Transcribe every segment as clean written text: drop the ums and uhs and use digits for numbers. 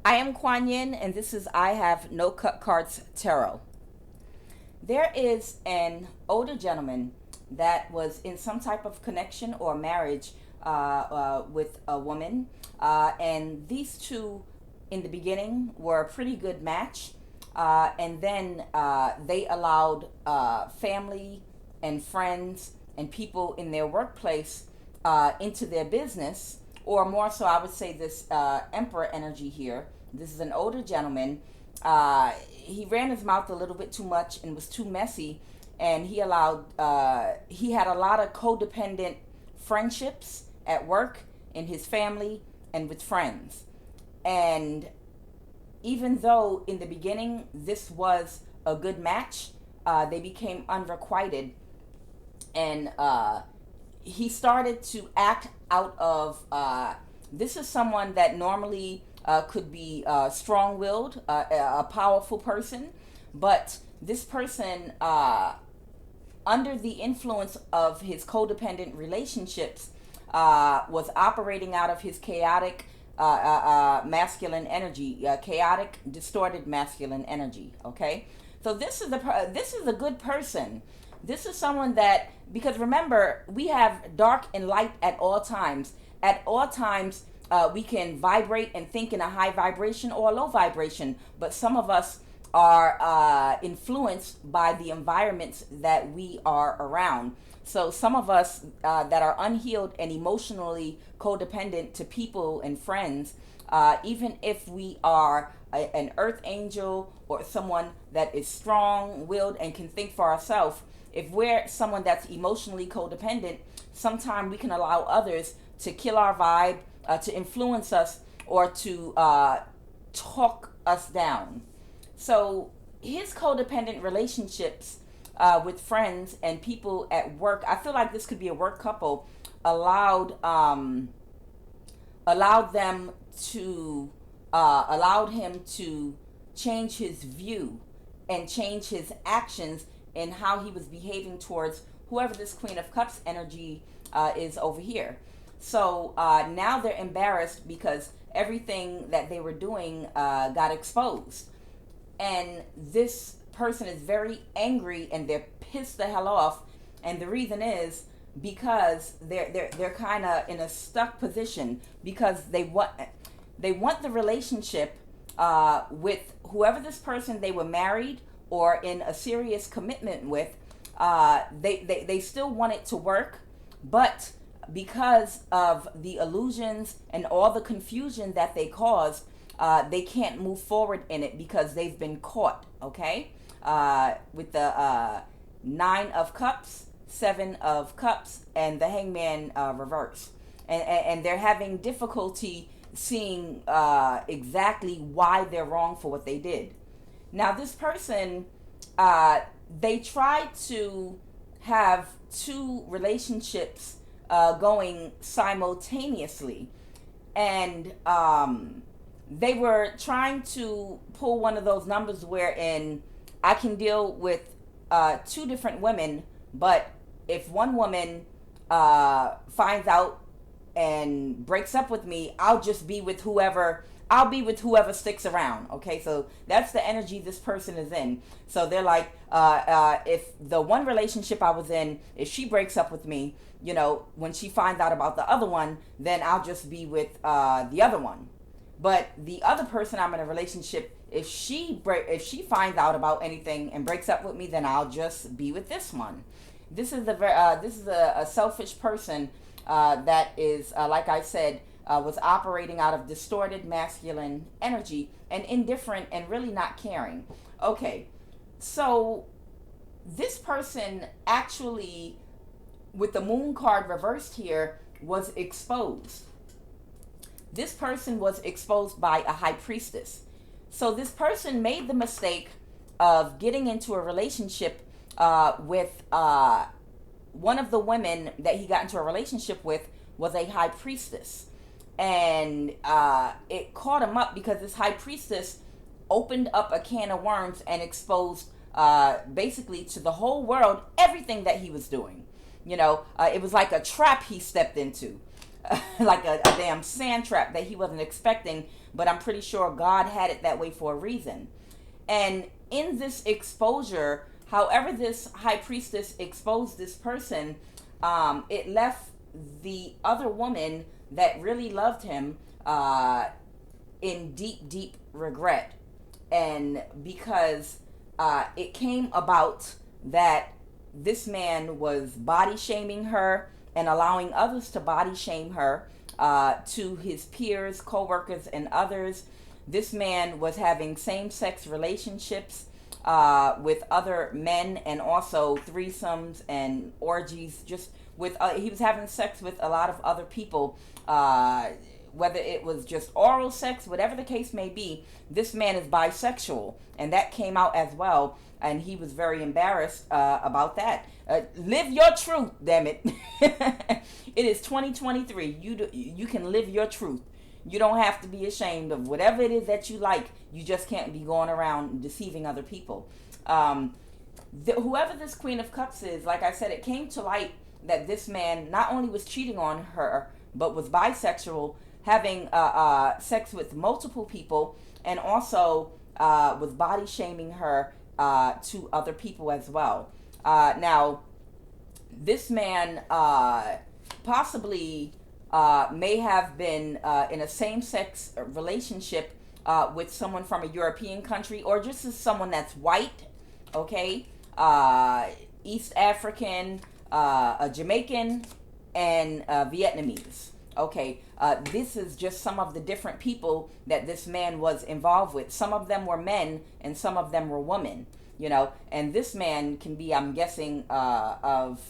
I am Kuan Yin, and this is I Have No Cut Cards Tarot. There is an older gentleman that was in some type of connection or marriage with a woman, and these two in the beginning were a pretty good match, and then they allowed family and friends and people in their workplace into their business, or more so I would say this Emperor energy here. This is an older gentleman. He ran his mouth a little bit too much and was too messy, and he had a lot of codependent friendships at work, in his family, and with friends. And even though in the beginning this was a good match, they became unrequited, and he started to act out of this is someone that normally could be strong-willed, a powerful person, but this person, under the influence of his codependent relationships, was operating out of his chaotic masculine energy, chaotic, distorted masculine energy. Okay, so this is a good person. This is someone that, because remember, we have dark and light at all times. At all times, we can vibrate and think in a high vibration or a low vibration, but some of us are influenced by the environments that we are around. So some of us that are unhealed and emotionally codependent to people and friends, even if we are an earth angel or someone that is strong-willed and can think for ourselves, if we're someone that's emotionally codependent, sometimes we can allow others to kill our vibe, to influence us, or to talk us down. So his codependent relationships with friends and people at work, I feel like this could be a work couple, allowed him to change his view and change his actions and how he was behaving towards whoever this Queen of Cups energy is over here. So now they're embarrassed because everything that they were doing got exposed. And this person is very angry and they're pissed the hell off. And the reason is because they're kind of in a stuck position, because they want the relationship with whoever this person they were married or in a serious commitment with. They still want it to work, but because of the illusions and all the confusion that they cause, they can't move forward in it because they've been caught. Okay, with the 9 of Cups, 7 of Cups, and the Hangman reverse, and they're having difficulty seeing exactly why they're wrong for what they did. Now this person, they tried to have 2 relationships going simultaneously, and they were trying to pull one of those numbers wherein I can deal with 2 different women, but if one woman finds out and breaks up with me, I'll be with whoever sticks around. Okay, so that's the energy this person is in. So they're like, if the one relationship I was in, if she breaks up with me, when she finds out about the other one, then I'll just be with the other one. But the other person I'm in a relationship, if she finds out about anything and breaks up with me, then I'll just be with this one. This is a selfish person that is, like I said, was operating out of distorted masculine energy and indifferent and really not caring. Okay, so this person actually, with the Moon card reversed here, was exposed. This person was exposed by a High Priestess. So this person made the mistake of getting into a relationship with one of the women that he got into a relationship with was a High Priestess. And it caught him up because this High Priestess opened up a can of worms and exposed basically to the whole world everything that he was doing. It was like a trap he stepped into. like a damn sand trap that he wasn't expecting, but I'm pretty sure God had it that way for a reason. And in this exposure, however this high priestess exposed this person, it left the other woman that really loved him in deep, deep regret. And because it came about that this man was body shaming her and allowing others to body shame her, to his peers, co-workers, and others. This man was having same-sex relationships with other men, and also threesomes and orgies. Just with he was having sex with a lot of other people, whether it was just oral sex, whatever the case may be. This man is bisexual, and that came out as well, and he was very embarrassed about that. Live your truth, damn it. It is 2023. You can live your truth. You don't have to be ashamed of whatever it is that you like. You just can't be going around deceiving other people. Whoever this Queen of Cups is, like I said, it came to light that this man not only was cheating on her, but was bisexual, having sex with multiple people, and also was body shaming her to other people as well. Now, this man possibly may have been in a same-sex relationship with someone from a European country, or just as someone that's white, okay, East African, a Jamaican, and Vietnamese. Okay, this is just some of the different people that this man was involved with. Some of them were men, and some of them were women. You know, and this man can be, I'm guessing, of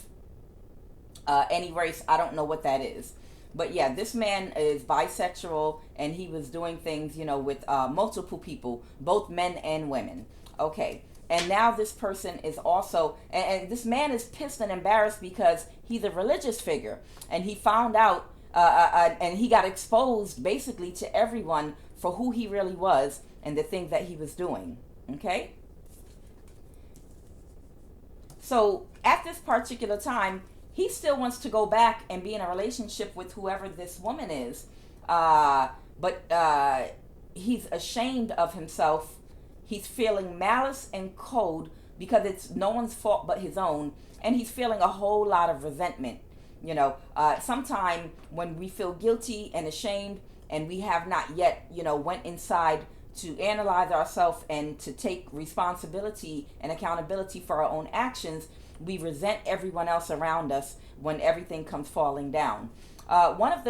any race. I don't know what that is. But yeah, this man is bisexual, and he was doing things, you know, with multiple people, both men and women. Okay, and now this person is also, and this man is pissed and embarrassed because he's a religious figure, and he found out, and he got exposed basically to everyone for who he really was and the things that he was doing. Okay? So at this particular time, he still wants to go back and be in a relationship with whoever this woman is. But he's ashamed of himself. He's feeling malice and cold because it's no one's fault but his own. And he's feeling a whole lot of resentment. You know, sometime when we feel guilty and ashamed and we have not yet, you know, went inside to analyze ourselves and to take responsibility and accountability for our own actions, we resent everyone else around us when everything comes falling down. One of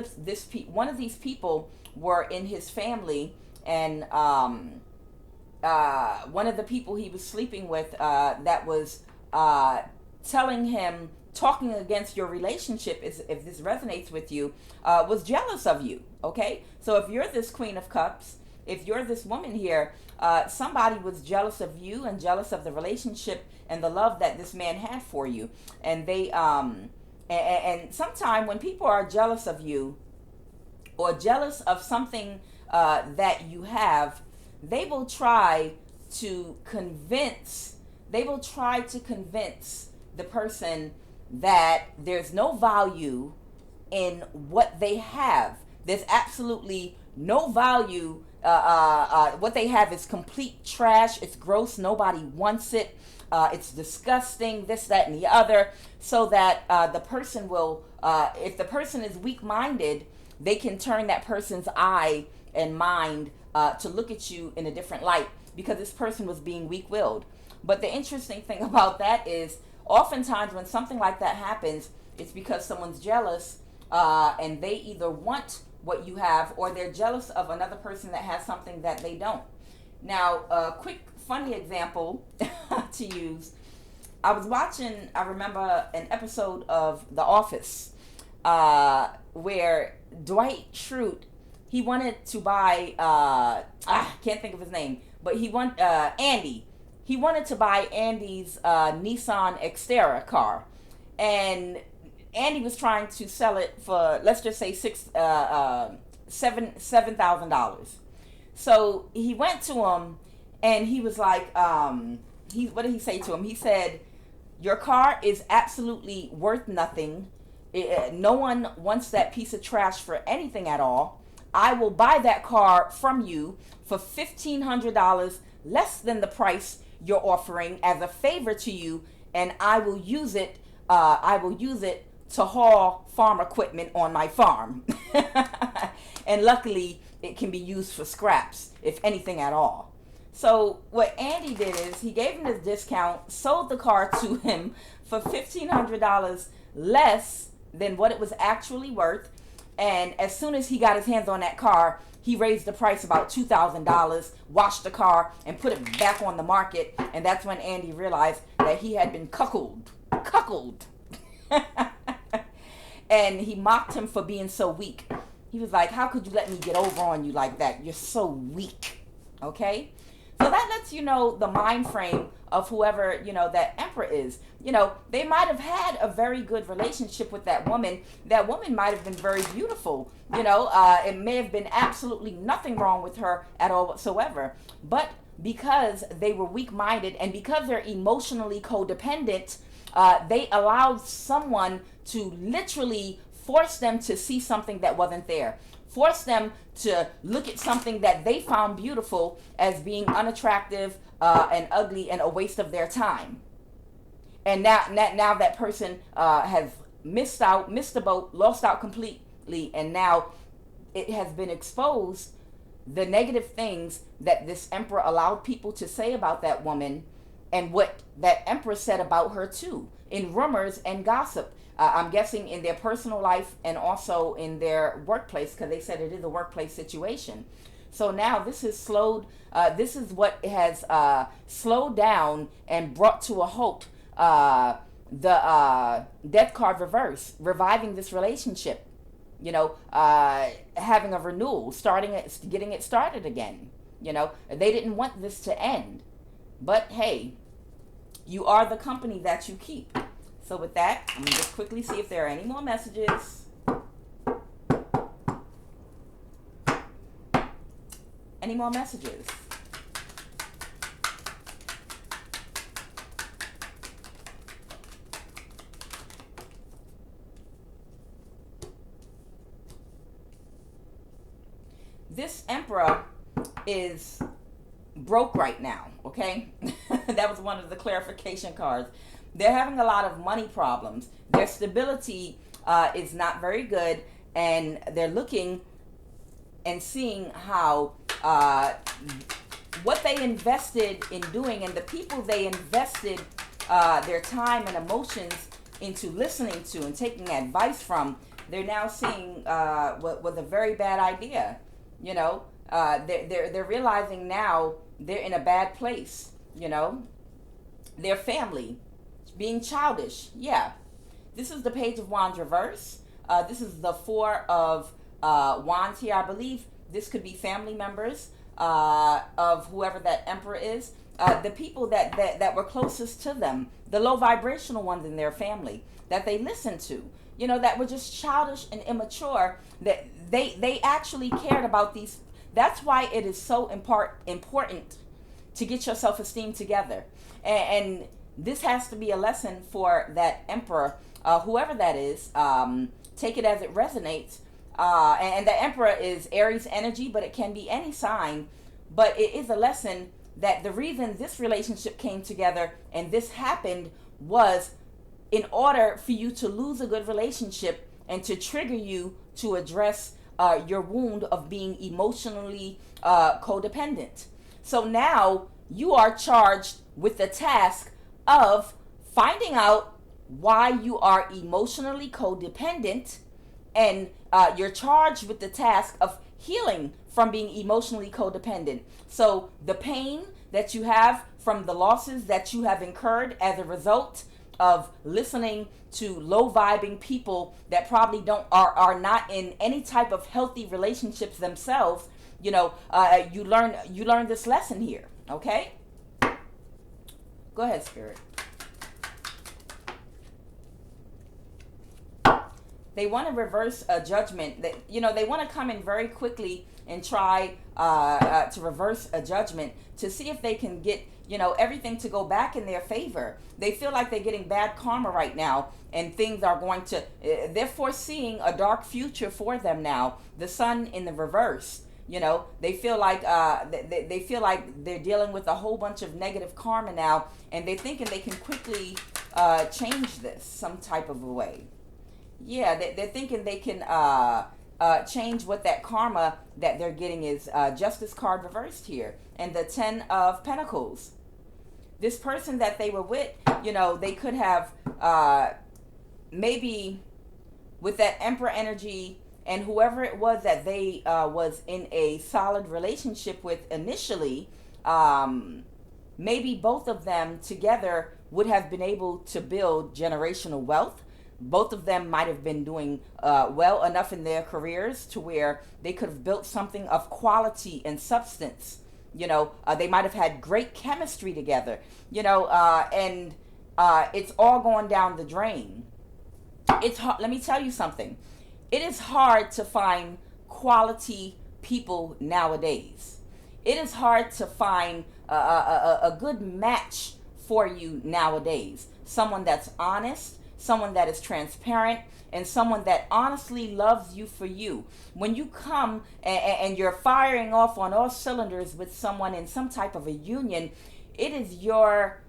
these people were in his family, and one of the people he was sleeping with that was telling him, talking against your relationship, if this resonates with you, was jealous of you. Okay, so if you're this Queen of Cups, if you're this woman here, somebody was jealous of you and jealous of the relationship and the love that this man had for you. And they and sometime when people are jealous of you or jealous of something that you have, they will try to convince the person that there's no value in what they have. There's absolutely no value. What they have is complete trash. It's gross. Nobody wants it. It's disgusting. This, that, and the other. So that the person will, if the person is weak-minded, they can turn that person's eye and mind to look at you in a different light because this person was being weak-willed. But the interesting thing about that is, oftentimes when something like that happens, it's because someone's jealous and they either want what you have or they're jealous of another person that has something that they don't. Now, a quick funny example to use. I was watching, I remember an episode of The Office where Dwight Schrute, he wanted to buy, can't think of his name, but Andy. He wanted to buy Andy's Nissan Xterra car. And Andy was trying to sell it for, let's just say $7,000. So he went to him and he was like, what did he say to him? He said, "Your car is absolutely worth nothing. No one wants that piece of trash for anything at all. I will buy that car from you for $1,500 less than the price you're offering as a favor to you, and I will use it. I will use it to haul farm equipment on my farm. And luckily, it can be used for scraps, if anything at all. So what Andy did is he gave him this discount, sold the car to him for $1,500 less than what it was actually worth. And as soon as he got his hands on that car, he raised the price about $2,000, washed the car, and put it back on the market. And that's when Andy realized that he had been cuckolded. And he mocked him for being so weak. He was like, how could you let me get over on you like that? You're so weak. Okay? So that lets you know the mind frame of whoever, that emperor is. They might have had a very good relationship with that woman. That woman might have been very beautiful. It may have been absolutely nothing wrong with her at all whatsoever. But because they were weak-minded and because they're emotionally codependent, they allowed someone to literally force them to see something that wasn't there. Force them to look at something that they found beautiful as being unattractive and ugly and a waste of their time. And now that person has missed the boat, lost out completely, and now it has been exposed, the negative things that this emperor allowed people to say about that woman and what that emperor said about her too, in rumors and gossip. I'm guessing in their personal life and also in their workplace, because they said it is a workplace situation. So now this is this is what has slowed down and brought to a halt the death card reverse, reviving this relationship. Having a renewal, getting it started again. They didn't want this to end, but hey, you are the company that you keep. So with that, I'm going to just quickly see if there are any more messages. Any more messages? This emperor is broke right now, okay? That was one of the clarification cards. They're having a lot of money problems. Their stability is not very good, and they're looking and seeing how what they invested in doing and the people they invested their time and emotions into listening to and taking advice from, they're now seeing what was a very bad idea. They're realizing now they're in a bad place. Their family being childish. Yeah. This is the Page of Wands reverse. This is the Four of Wands here. I believe this could be family members of whoever that emperor is. The people that were closest to them, the low vibrational ones in their family that they listened to, that were just childish and immature, that they actually cared about these. That's why it is so important to get your self-esteem together. And this has to be a lesson for that emperor, whoever that is. Take it as it resonates. And the emperor is Aries energy, but it can be any sign. But it is a lesson that the reason this relationship came together and this happened was in order for you to lose a good relationship and to trigger you to address your wound of being emotionally codependent. So now you are charged with the task of finding out why you are emotionally codependent, and you're charged with the task of healing from being emotionally codependent. So the pain that you have from the losses that you have incurred as a result of listening to low vibing people that probably are not in any type of healthy relationships themselves, you learn this lesson here. Okay, go ahead, Spirit. They want to reverse a judgment. That, you know, they want to come in very quickly and try to reverse a judgment to see if they can get, you know, everything to go back in their favor. They feel like they're getting bad karma right now, and things are going to, they're foreseeing a dark future for them now. The sun in the reverse. You know, they feel like they feel like they're dealing with a whole bunch of negative karma now, and they're thinking they can quickly change this some type of a way. Yeah, they're thinking they can change what that karma that they're getting is. Justice card reversed here, and the 10 of Pentacles. This person that they were with, you know, they could have maybe with that Emperor energy, and whoever it was that they was in a solid relationship with initially, maybe both of them together would have been able to build generational wealth. Both of them might have been doing well enough in their careers to where they could have built something of quality and substance. You know, they might have had great chemistry together, you know, and it's all going down the drain. It's hard. Let me tell you something. It is hard to find quality people nowadays. It is hard to find a good match for you nowadays. Someone that's honest, someone that is transparent, and someone that honestly loves you for you. When you come and you're firing off on all cylinders with someone in some type of a union, it is your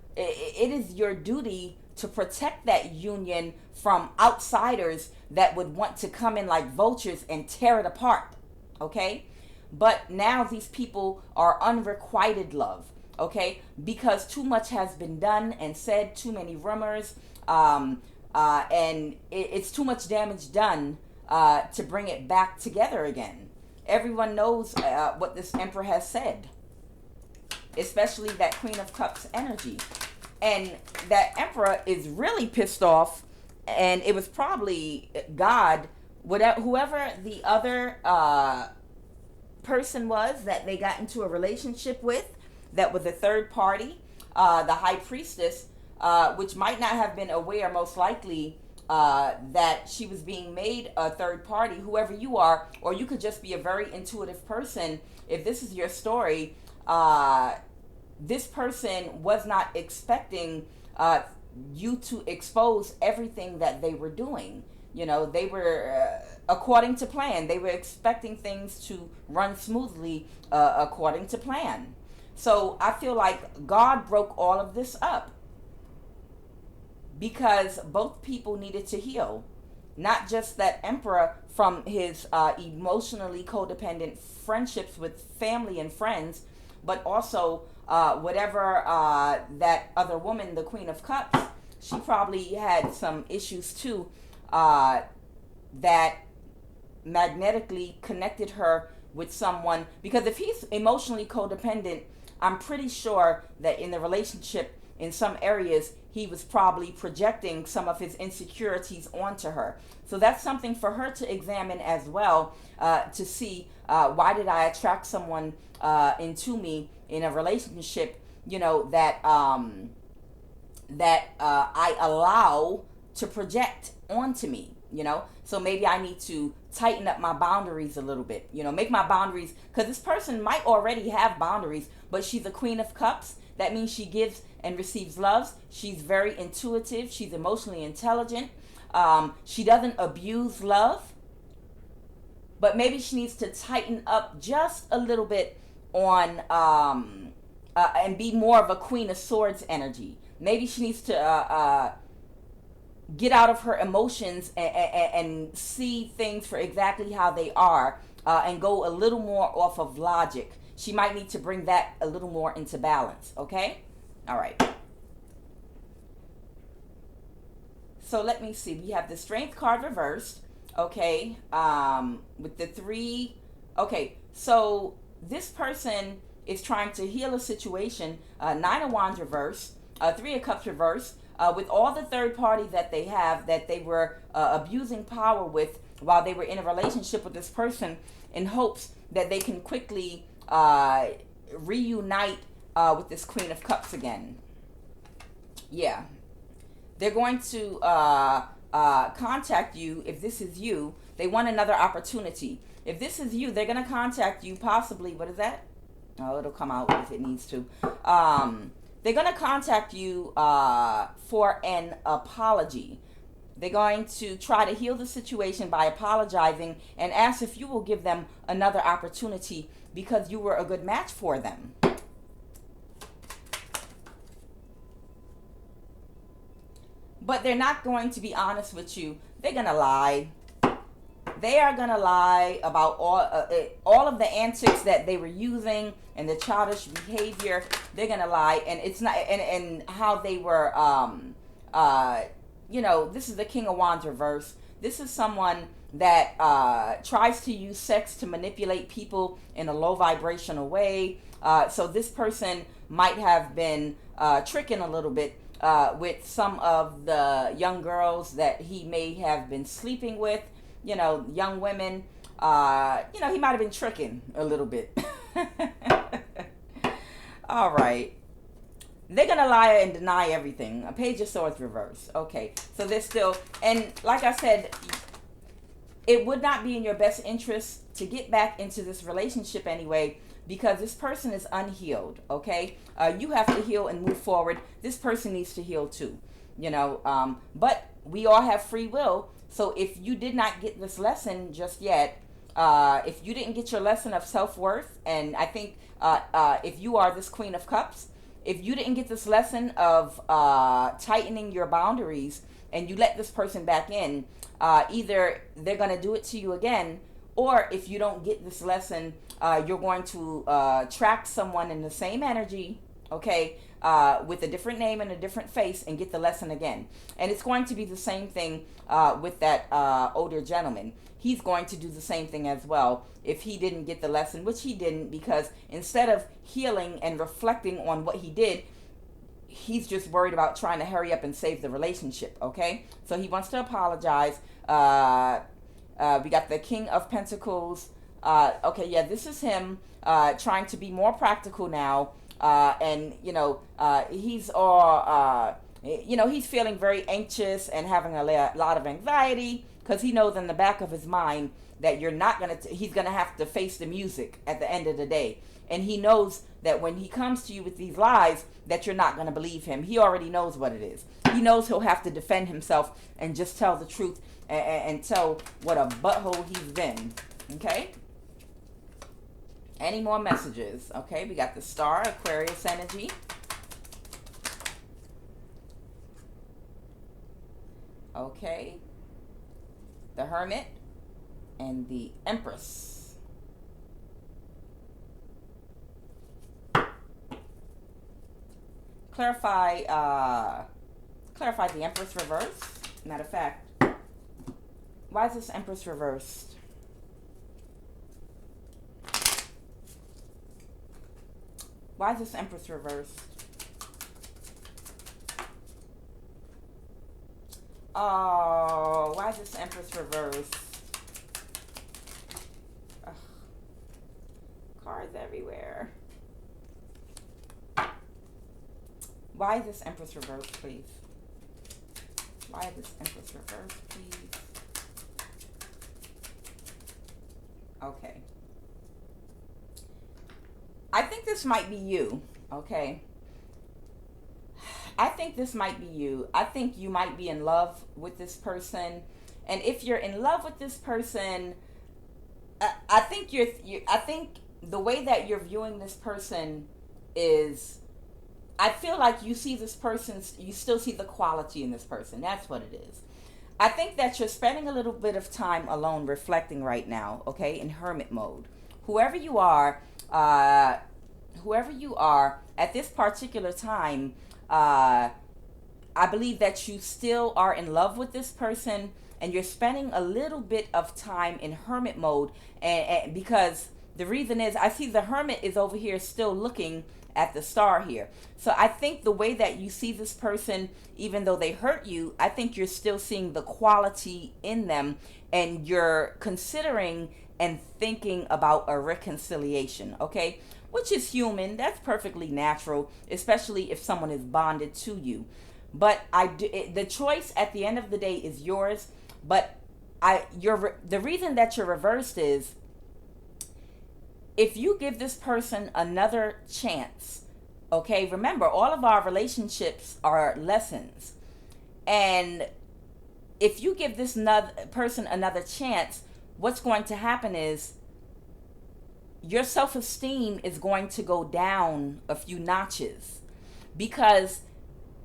duty to protect that union from outsiders that would want to come in like vultures and tear it apart. Okay? But now these people are unrequited love. Okay? Because too much has been done and said, too many rumors, and it's too much damage done to bring it back together again. Everyone knows what this Emperor has said, especially that Queen of Cups energy. And that Emperor is really pissed off, and it was probably God, whoever the other person was that they got into a relationship with, that was a third party, the High Priestess, which might not have been aware, most likely, that she was being made a third party, whoever you are, or you could just be a very intuitive person. If this is your story, this person was not expecting you to expose everything that they were doing. You know, they were, according to plan, they were expecting things to run smoothly according to plan. So I feel like God broke all of this up because both people needed to heal. Not just that Emperor from his emotionally codependent friendships with family and friends, but also whatever that other woman, the Queen of Cups, she probably had some issues too that magnetically connected her with someone. Because if he's emotionally codependent, I'm pretty sure that in the relationship, in some areas, he was probably projecting some of his insecurities onto her. So that's something for her to examine as well, to see why did I attract someone into me in a relationship, you know, that I allow to project onto me, you know. So maybe I need to tighten up my boundaries a little bit, you know, make my boundaries, because this person might already have boundaries, but she's a Queen of Cups. That means she gives and receives loves. She's very intuitive. She's emotionally intelligent. She doesn't abuse love, but maybe she needs to tighten up just a little bit on and be more of a Queen of Swords energy. Maybe she needs to get out of her emotions and see things for exactly how they are, and go a little more off of logic. She might need to bring that a little more into balance, okay? All right. So let me see. We have the Strength card reversed, okay, with the 3. Okay, so this person is trying to heal a situation. 9 of Wands reversed, 3 of Cups reversed, with all the third parties that they have that they were abusing power with while they were in a relationship with this person, in hopes that they can quickly reunite with this Queen of Cups again. Yeah. They're going to contact you. If this is you, they want another opportunity. If this is you, they're going to contact you possibly. What is that? Oh, it'll come out if it needs to. They're going to contact you for an apology. They're going to try to heal the situation by apologizing and ask if you will give them another opportunity because you were a good match for them. But they're not going to be honest with you. They're going to lie. They are going to lie about all of the antics that they were using and the childish behavior. They're going to lie. And it's not, and how they were, this is the King of Wands reverse. This is someone that tries to use sex to manipulate people in a low vibrational way. So this person might have been tricking a little bit with some of the young girls that he may have been sleeping with, young women. He might have been tricking a little bit. All right. They're going to lie and deny everything. A Page of Swords reverse. Okay. So they're still, and like I said, it would not be in your best interest to get back into this relationship anyway, because this person is unhealed, okay? You have to heal and move forward. This person needs to heal too, but we all have free will. So if you did not get this lesson just yet, if you didn't get your lesson of self-worth, and I think if you are this Queen of Cups, if you didn't get this lesson of tightening your boundaries and you let this person back in, either they're going to do it to you again, or if you don't get this lesson, you're going to track someone in the same energy, okay, with a different name and a different face, and get the lesson again. And it's going to be the same thing with that older gentleman. He's going to do the same thing as well if he didn't get the lesson, which he didn't, because instead of healing and reflecting on what he did, he's just worried about trying to hurry up and save the relationship, okay? So he wants to apologize. We got the King of Pentacles. Okay, yeah, this is him trying to be more practical now. And, he's all, he's feeling very anxious and having a lot of anxiety, because he knows in the back of his mind that you're not going to, he's going to have to face the music at the end of the day. And he knows that when he comes to you with these lies, that you're not going to believe him. He already knows what it is. He knows he'll have to defend himself and just tell the truth and tell what a butthole he's been. Okay? Any more messages? Okay, we got the Star, Aquarius energy. Okay. The Hermit and the Empress. Clarify the Empress reverse. Matter of fact, why is this Empress reversed? Why is this Empress reversed? Oh, why is this Empress reversed? Ugh. Cards everywhere. Why is this Empress reversed, please? Why is this Empress reversed, please? Okay. I think this might be you, okay? I think this might be you. I think you might be in love with this person. And if you're in love with this person, I think I think the way that you're viewing this person is, I feel like you see this person, you still see the quality in this person. That's what it is. I think that you're spending a little bit of time alone reflecting right now, okay, in hermit mode. Whoever you are at this particular time, I believe that you still are in love with this person, and you're spending a little bit of time in hermit mode, and because the reason is, I see the Hermit is over here still looking at the Star here. So I think the way that you see this person, even though they hurt you, I think you're still seeing the quality in them, and you're considering and thinking about a reconciliation, okay? Which is human. That's perfectly natural, especially if someone is bonded to you. But the choice at the end of the day is yours. But the reason that you're reversed is, if you give this person another chance, okay, remember, all of our relationships are lessons. And if you give this person another chance, what's going to happen is your self-esteem is going to go down a few notches, because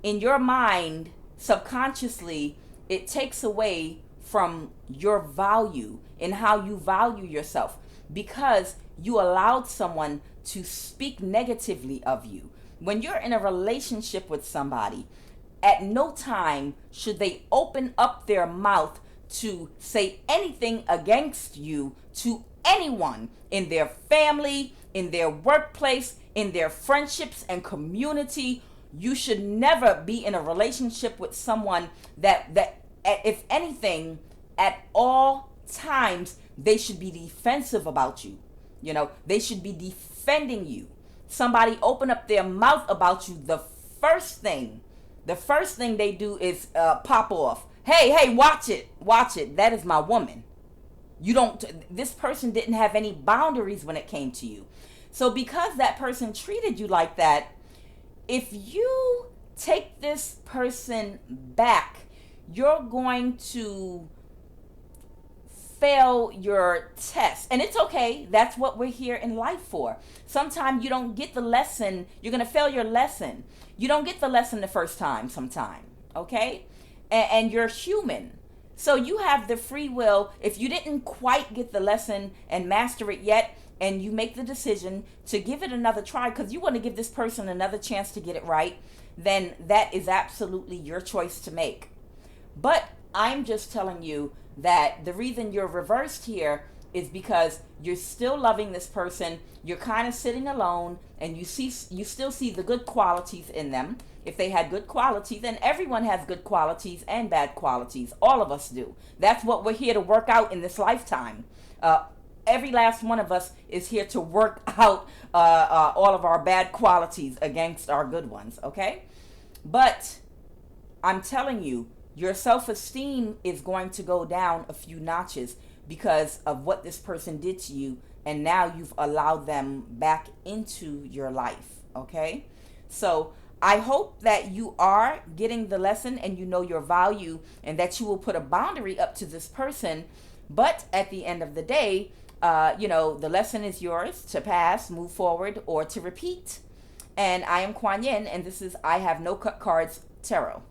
in your mind, subconsciously, it takes away from your value and how you value yourself, because you allowed someone to speak negatively of you. When you're in a relationship with somebody, at no time should they open up their mouth to say anything against you to anyone, in their family, in their workplace, in their friendships and community. You should never be in a relationship with someone that if anything, at all times, they should be defensive about you. They should be defending you. Somebody open up their mouth about you, the first thing they do is pop off. Hey, watch it. That is my woman. This person didn't have any boundaries when it came to you. So because that person treated you like that, if you take this person back, you're going to fail your test. And it's okay. That's what we're here in life for. Sometimes you don't get the lesson. You're going to fail your lesson. You don't get the lesson the first time sometime. Okay? And you're human. So you have the free will. If you didn't quite get the lesson and master it yet, and you make the decision to give it another try because you want to give this person another chance to get it right, then that is absolutely your choice to make. But I'm just telling you that the reason you're reversed here is because you're still loving this person. You're kind of sitting alone, and you still see the good qualities in them. If they had good qualities, and everyone has good qualities and bad qualities. All of us do. That's what we're here to work out in this lifetime. Every last one of us is here to work out all of our bad qualities against our good ones, okay? But I'm telling you, your self-esteem is going to go down a few notches because of what this person did to you, and now you've allowed them back into your life, okay? So I hope that you are getting the lesson and you know your value, and that you will put a boundary up to this person. But at the end of the day, the lesson is yours to pass, move forward, or to repeat. And I am Kuan Yin, and this is I Have No Cut Cards Tarot.